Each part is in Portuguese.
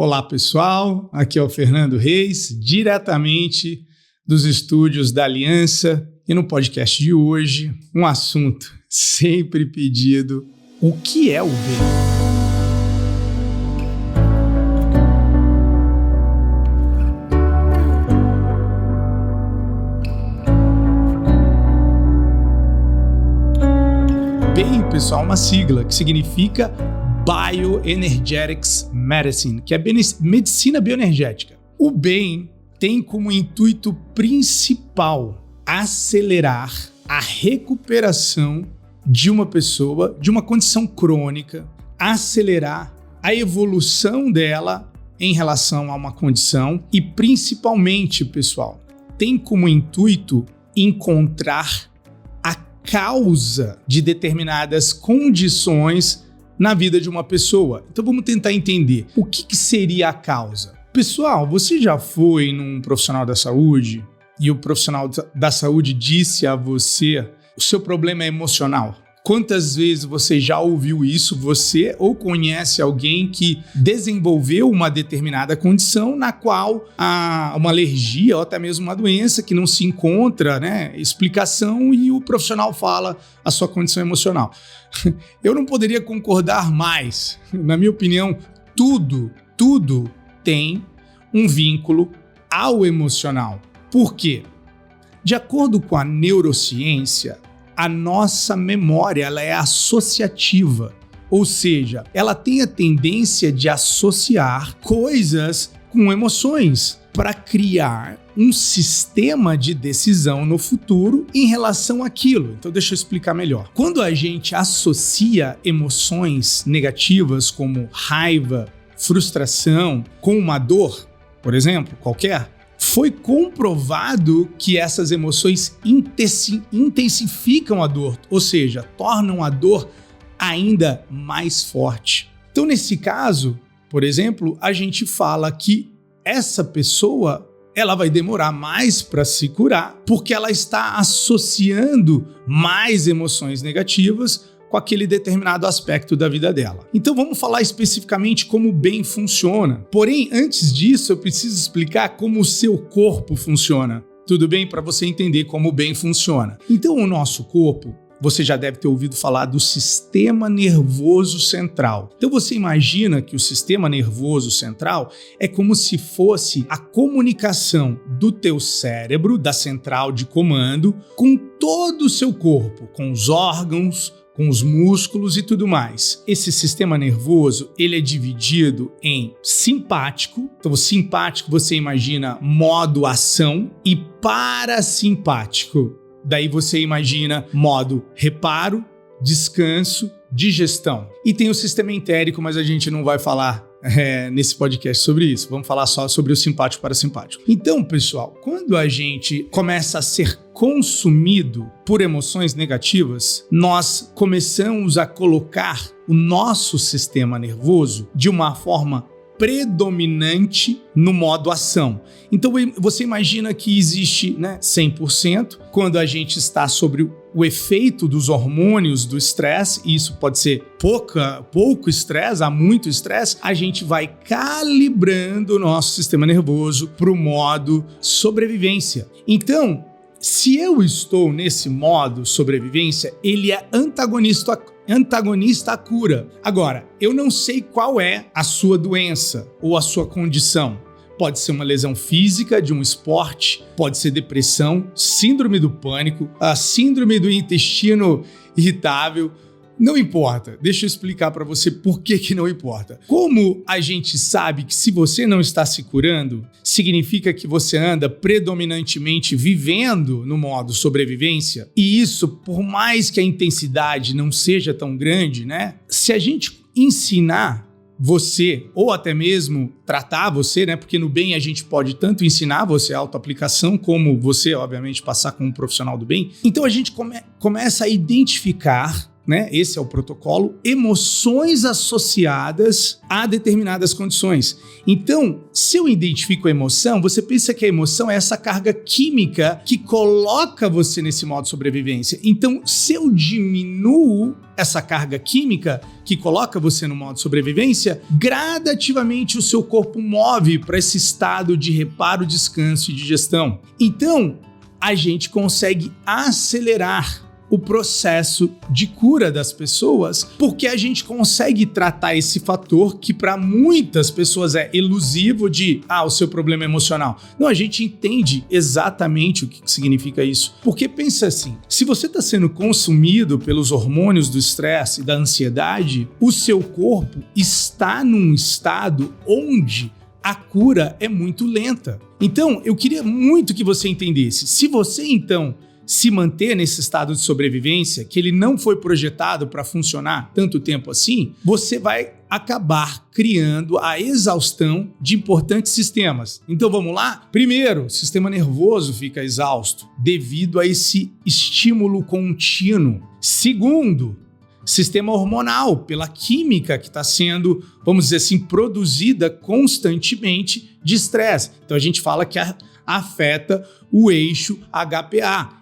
Olá pessoal, aqui é o Fernando Reis, diretamente dos estúdios da Aliança, e no podcast de hoje, um assunto sempre pedido: o que é o bem? Bem, pessoal, uma sigla que significa Bioenergetics Medicine, que é medicina bioenergética. O bem tem como intuito principal acelerar a recuperação de uma pessoa de uma condição crônica, acelerar a evolução dela em relação a uma condição e, principalmente, pessoal, tem como intuito encontrar a causa de determinadas condições na vida de uma pessoa. Então vamos tentar entender o que seria a causa. Pessoal, você já foi num profissional da saúde e o profissional da saúde disse a você: o seu problema é emocional? Quantas vezes você já ouviu isso, você ou conhece alguém que desenvolveu uma determinada condição na qual há uma alergia ou até mesmo uma doença que não se encontra, explicação, e o profissional fala a sua condição emocional? Eu não poderia concordar mais. Na minha opinião, tudo tem um vínculo ao emocional. Por quê? De acordo com a neurociência, a nossa memória ela é associativa, ou seja, ela tem a tendência de associar coisas com emoções para criar um sistema de decisão no futuro em relação àquilo. Então deixa eu explicar melhor. Quando a gente associa emoções negativas como raiva, frustração com uma dor, por exemplo, qualquer, foi comprovado que essas emoções intensificam a dor, ou seja, tornam a dor ainda mais forte. Então, nesse caso, por exemplo, a gente fala que essa pessoa ela vai demorar mais para se curar porque ela está associando mais emoções negativas com aquele determinado aspecto da vida dela. Então vamos falar especificamente como o bem funciona. Porém, antes disso, eu preciso explicar como o seu corpo funciona. Tudo bem? Para você entender como o bem funciona. Então o nosso corpo, você já deve ter ouvido falar do sistema nervoso central. Então você imagina que o sistema nervoso central é como se fosse a comunicação do teu cérebro, da central de comando, com todo o seu corpo, com os órgãos, com os músculos e tudo mais. Esse sistema nervoso, ele é dividido em simpático. Então, o simpático você imagina modo ação, e parasimpático. Daí você imagina modo reparo, descanso, digestão. E tem o sistema entérico, mas a gente não vai falar nesse podcast sobre isso. Vamos falar só sobre o simpático e parasimpático. Então, pessoal, quando a gente começa a ser consumido por emoções negativas, nós começamos a colocar o nosso sistema nervoso de uma forma predominante no modo ação. Então você imagina que existe 100% quando a gente está sobre o efeito dos hormônios do estresse, e isso pode ser pouco estresse, há muito estresse, a gente vai calibrando o nosso sistema nervoso para o modo sobrevivência. Então, se eu estou nesse modo sobrevivência, ele é antagonista à cura. Agora, eu não sei qual é a sua doença ou a sua condição. Pode ser uma lesão física de um esporte, pode ser depressão, síndrome do pânico, a síndrome do intestino irritável. Não importa, deixa eu explicar para você por que não importa. Como a gente sabe que se você não está se curando, significa que você anda predominantemente vivendo no modo sobrevivência, e isso, por mais que a intensidade não seja tão grande, se a gente ensinar você, ou até mesmo tratar você, porque no bem a gente pode tanto ensinar você a autoaplicação, como você, obviamente, passar como um profissional do bem. Então a gente começa a identificar né? Esse é o protocolo, emoções associadas a determinadas condições. Então, se eu identifico a emoção, você pensa que a emoção é essa carga química que coloca você nesse modo de sobrevivência. Então, se eu diminuo essa carga química que coloca você no modo de sobrevivência, gradativamente o seu corpo move para esse estado de reparo, descanso e digestão. Então, a gente consegue acelerar o processo de cura das pessoas, porque a gente consegue tratar esse fator que para muitas pessoas é elusivo de, o seu problema é emocional. Não, a gente entende exatamente o que significa isso. Porque pensa assim, se você está sendo consumido pelos hormônios do estresse e da ansiedade, o seu corpo está num estado onde a cura é muito lenta. Então, eu queria muito que você entendesse. Se você, então, se manter nesse estado de sobrevivência, que ele não foi projetado para funcionar tanto tempo assim, você vai acabar criando a exaustão de importantes sistemas. Então vamos lá? Primeiro, o sistema nervoso fica exausto devido a esse estímulo contínuo. Segundo, sistema hormonal, pela química que está sendo, vamos dizer assim, produzida constantemente de estresse. Então a gente fala que afeta o eixo HPA,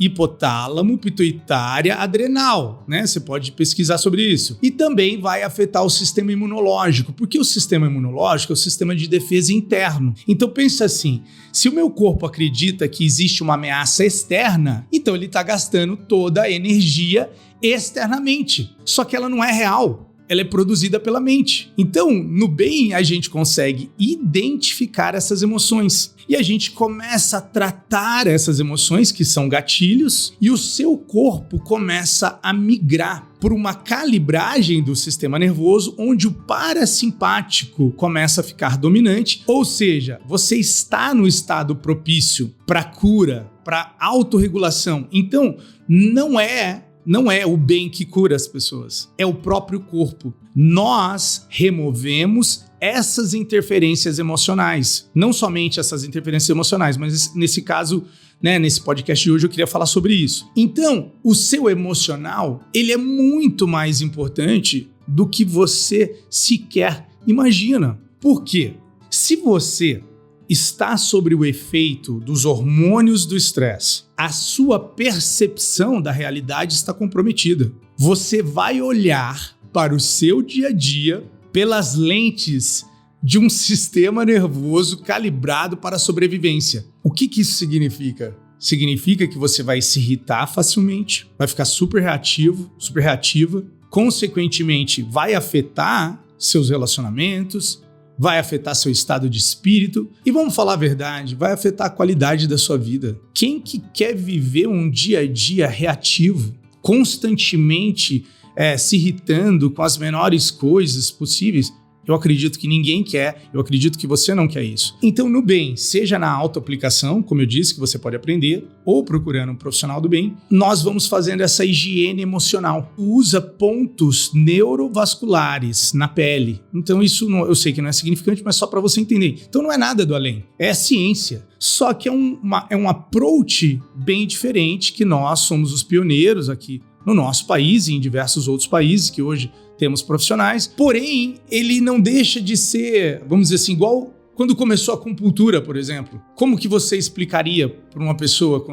hipotálamo, pituitária, adrenal, né? Você pode pesquisar sobre isso. E também vai afetar o sistema imunológico, porque o sistema imunológico é o sistema de defesa interno. Então pensa assim, se o meu corpo acredita que existe uma ameaça externa, então ele está gastando toda a energia externamente. Só que ela não é real. Ela é produzida pela mente. Então, no bem, a gente consegue identificar essas emoções. E a gente começa a tratar essas emoções, que são gatilhos, e o seu corpo começa a migrar por uma calibragem do sistema nervoso, onde o parasimpático começa a ficar dominante, ou seja, você está no estado propício para cura, para autorregulação. Então, não é o bem que cura as pessoas, é o próprio corpo. Nós removemos essas interferências emocionais. Não somente essas interferências emocionais, mas nesse caso, né, nesse podcast de hoje eu queria falar sobre isso. Então, o seu emocional, ele é muito mais importante do que você sequer imagina. Por quê? Se você está sobre o efeito dos hormônios do estresse, a sua percepção da realidade está comprometida. Você vai olhar para o seu dia a dia pelas lentes de um sistema nervoso calibrado para a sobrevivência. O que isso significa? Significa que você vai se irritar facilmente, vai ficar super reativo, super reativa, consequentemente vai afetar seus relacionamentos, vai afetar seu estado de espírito e, vamos falar a verdade, vai afetar a qualidade da sua vida. Quem que quer viver um dia a dia reativo, constantemente se irritando com as menores coisas possíveis? Eu acredito que ninguém quer, eu acredito que você não quer isso. Então, no bem, seja na autoaplicação, como eu disse, que você pode aprender, ou procurando um profissional do bem, nós vamos fazendo essa higiene emocional. Usa pontos neurovasculares na pele. Então, isso não, eu sei que não é significante, mas só para você entender. Então, não é nada do além, é ciência. Só que é um approach bem diferente, que nós somos os pioneiros aqui no nosso país e em diversos outros países que hoje temos profissionais, porém, ele não deixa de ser, vamos dizer assim, igual quando começou a acupuntura, por exemplo. Como que você explicaria para uma pessoa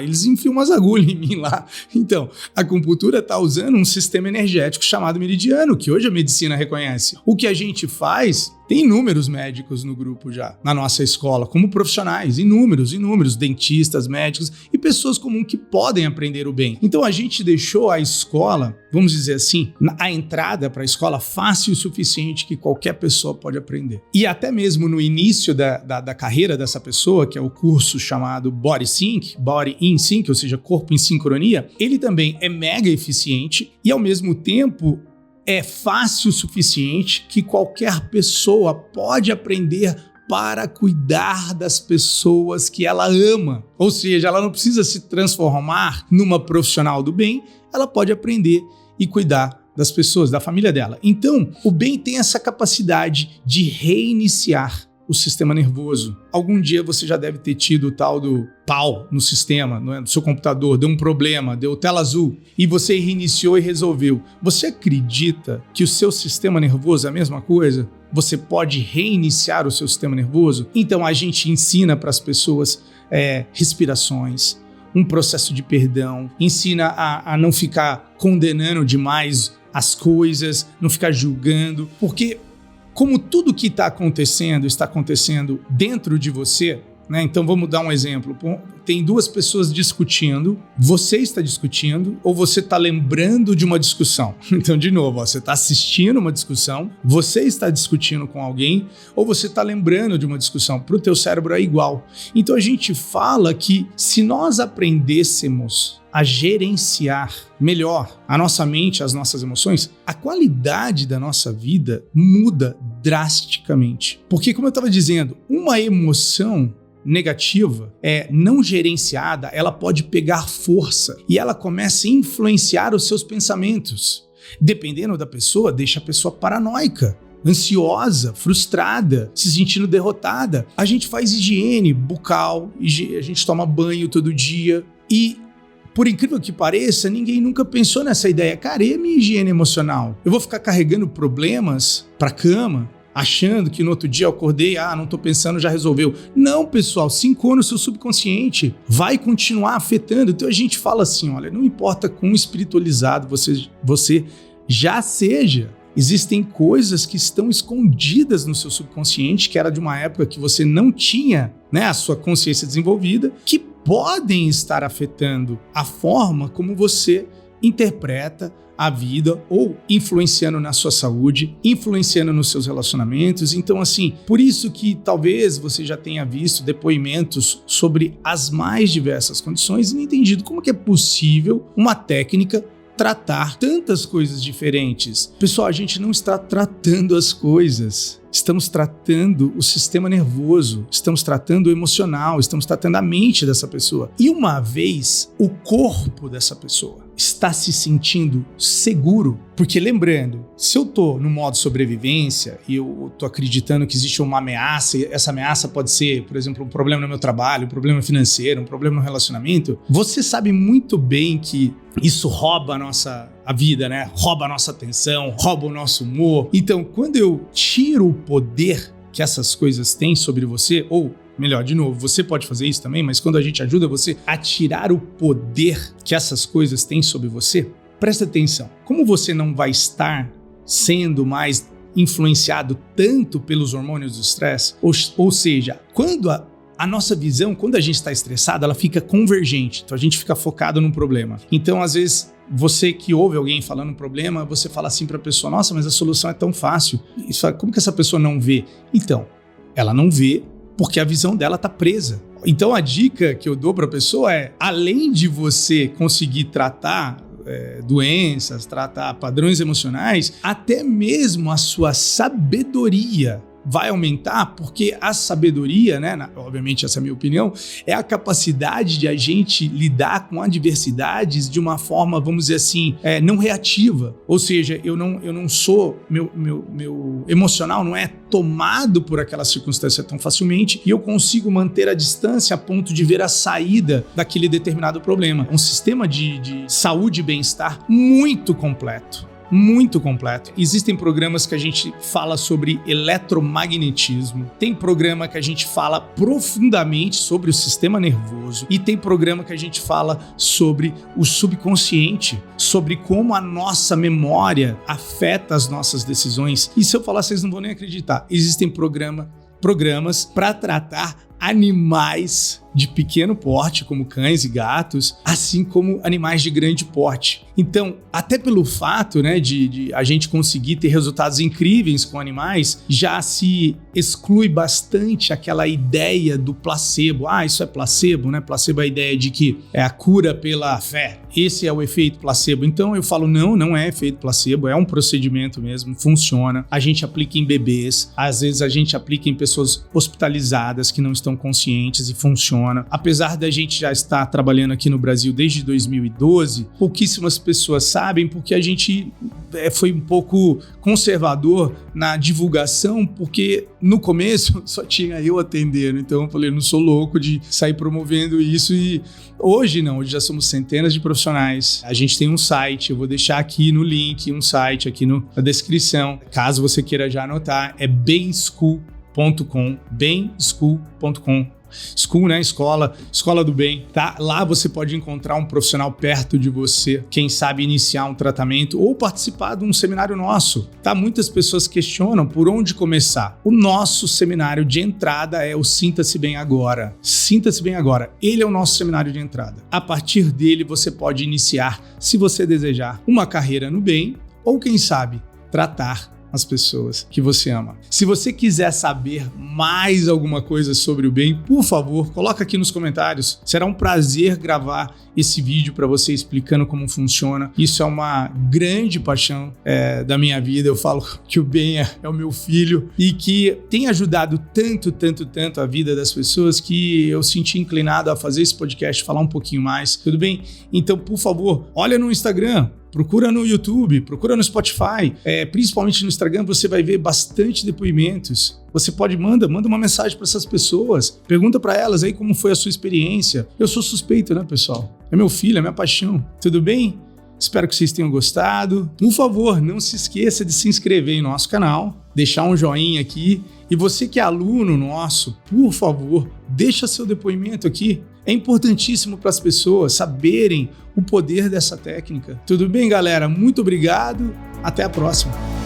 eles enfiam umas agulhas em mim lá. Então, a acupuntura está usando um sistema energético chamado meridiano, que hoje a medicina reconhece. O que a gente faz, tem inúmeros médicos no grupo já, na nossa escola, como profissionais, inúmeros, dentistas, médicos e pessoas comuns que podem aprender o bem. Então, a gente deixou a escola, vamos dizer assim, a entrada para a escola fácil o suficiente que qualquer pessoa pode aprender. E até mesmo no início da carreira dessa pessoa, que é o curso chamado Body Sync, Body in Sync, ou seja, corpo em sincronia, ele também é mega eficiente e, ao mesmo tempo, é fácil o suficiente que qualquer pessoa pode aprender para cuidar das pessoas que ela ama. Ou seja, ela não precisa se transformar numa profissional do bem, ela pode aprender e cuidar das pessoas, da família dela. Então, o bem tem essa capacidade de reiniciar o sistema nervoso. Algum dia você já deve ter tido o tal do pau no sistema, no seu computador, deu um problema, deu tela azul e você reiniciou e resolveu. Você acredita que o seu sistema nervoso é a mesma coisa? Você pode reiniciar o seu sistema nervoso? Então a gente ensina para as pessoas respirações, um processo de perdão, ensina a não ficar condenando demais as coisas, não ficar julgando, porque como tudo que está acontecendo dentro de você, né? Então vamos dar um exemplo. Tem duas pessoas discutindo, você está discutindo ou você está lembrando de uma discussão. Então, de novo, você está assistindo uma discussão, você está discutindo com alguém ou você está lembrando de uma discussão. Para o teu cérebro é igual. Então a gente fala que se nós aprendêssemos a gerenciar melhor a nossa mente, as nossas emoções, a qualidade da nossa vida muda drasticamente. Porque, como eu estava dizendo, uma emoção negativa, não gerenciada, ela pode pegar força e ela começa a influenciar os seus pensamentos. Dependendo da pessoa, deixa a pessoa paranoica, ansiosa, frustrada, se sentindo derrotada. A gente faz higiene bucal, a gente toma banho todo dia e, por incrível que pareça, ninguém nunca pensou nessa ideia. Cara, e a minha higiene emocional? Eu vou ficar carregando problemas pra cama, achando que no outro dia eu acordei, não tô pensando, já resolveu. Não, pessoal, sincou no seu subconsciente, vai continuar afetando. Então a gente fala assim, olha, não importa quão espiritualizado você já seja, existem coisas que estão escondidas no seu subconsciente, que era de uma época que você não tinha, né, a sua consciência desenvolvida, que podem estar afetando a forma como você interpreta a vida ou influenciando na sua saúde, influenciando nos seus relacionamentos. Então, assim, por isso que talvez você já tenha visto depoimentos sobre as mais diversas condições e não entendido como que é possível uma técnica tratar tantas coisas diferentes. Pessoal, a gente não está tratando as coisas. Estamos tratando o sistema nervoso, estamos tratando o emocional, estamos tratando a mente dessa pessoa. E uma vez o corpo dessa pessoa está se sentindo seguro, porque lembrando, se eu tô no modo sobrevivência e eu tô acreditando que existe uma ameaça, e essa ameaça pode ser, por exemplo, um problema no meu trabalho, um problema financeiro, um problema no relacionamento, você sabe muito bem que isso rouba a vida, né? Rouba a nossa atenção, rouba o nosso humor. Então, quando eu tiro o poder que essas coisas têm sobre você, ou melhor, de novo, você pode fazer isso também, mas quando a gente ajuda você a tirar o poder que essas coisas têm sobre você, presta atenção. Como você não vai estar sendo mais influenciado tanto pelos hormônios do estresse, ou seja, quando a nossa visão, quando a gente está estressado, ela fica convergente, então a gente fica focado num problema. Então, às vezes, você que ouve alguém falando um problema, você fala assim para a pessoa, nossa, mas a solução é tão fácil. E fala, como que essa pessoa não vê? Então, ela não vê porque a visão dela está presa. Então, a dica que eu dou para a pessoa é, além de você conseguir tratar doenças, tratar padrões emocionais, até mesmo a sua sabedoria vai aumentar, porque a sabedoria, né, obviamente essa é a minha opinião, é a capacidade de a gente lidar com adversidades de uma forma, vamos dizer assim, não reativa. Ou seja, eu não sou, meu emocional não é tomado por aquela circunstância tão facilmente e eu consigo manter a distância a ponto de ver a saída daquele determinado problema. É um sistema de saúde e bem-estar muito completo. Muito completo. Existem programas que a gente fala sobre eletromagnetismo, tem programa que a gente fala profundamente sobre o sistema nervoso e tem programa que a gente fala sobre o subconsciente, sobre como a nossa memória afeta as nossas decisões. E se eu falar, vocês não vão nem acreditar. Existem programas para tratar animais de pequeno porte, como cães e gatos, assim como animais de grande porte. Então, até pelo fato, né, de a gente conseguir ter resultados incríveis com animais, já se exclui bastante aquela ideia do placebo. Isso é placebo, né? Placebo é a ideia de que é a cura pela fé. Esse é o efeito placebo. Então, eu falo, não é efeito placebo, é um procedimento mesmo, funciona. A gente aplica em bebês, às vezes a gente aplica em pessoas hospitalizadas que não estão conscientes e funciona. funciona. Apesar da gente já estar trabalhando aqui no Brasil desde 2012, pouquíssimas pessoas sabem porque a gente foi um pouco conservador na divulgação, porque no começo só tinha eu atendendo, então eu falei, não sou louco de sair promovendo isso, e hoje não, hoje já somos centenas de profissionais. A gente tem um site, eu vou deixar aqui no link um site aqui na descrição, caso você queira já anotar, é bemschool.com, bemschool.com. School, né? Escola do bem, tá? Lá você pode encontrar um profissional perto de você, quem sabe iniciar um tratamento ou participar de um seminário nosso, tá? Muitas pessoas questionam por onde começar. O nosso seminário de entrada é o Sinta-se Bem Agora. Sinta-se Bem Agora. Ele é o nosso seminário de entrada. A partir dele você pode iniciar, se você desejar, uma carreira no bem ou, quem sabe, tratar as pessoas que você ama. Se você quiser saber mais alguma coisa sobre o bem, por favor, coloca aqui nos comentários. Será um prazer gravar esse vídeo para você explicando como funciona. Isso é uma grande paixão da minha vida. Eu falo que o bem é o meu filho e que tem ajudado tanto a vida das pessoas que eu senti inclinado a fazer esse podcast, falar um pouquinho mais. Tudo bem? Então, por favor, olha no Instagram, procura no YouTube, procura no Spotify, principalmente no Instagram você vai ver bastante depoimentos. Você manda uma mensagem para essas pessoas, pergunta para elas aí como foi a sua experiência. Eu sou suspeito, né, pessoal? É meu filho, é minha paixão. Tudo bem? Espero que vocês tenham gostado. Por favor, não se esqueça de se inscrever em nosso canal, deixar um joinha aqui. E você que é aluno nosso, por favor, deixa seu depoimento aqui. É importantíssimo para as pessoas saberem o poder dessa técnica. Tudo bem, galera? Muito obrigado. Até a próxima.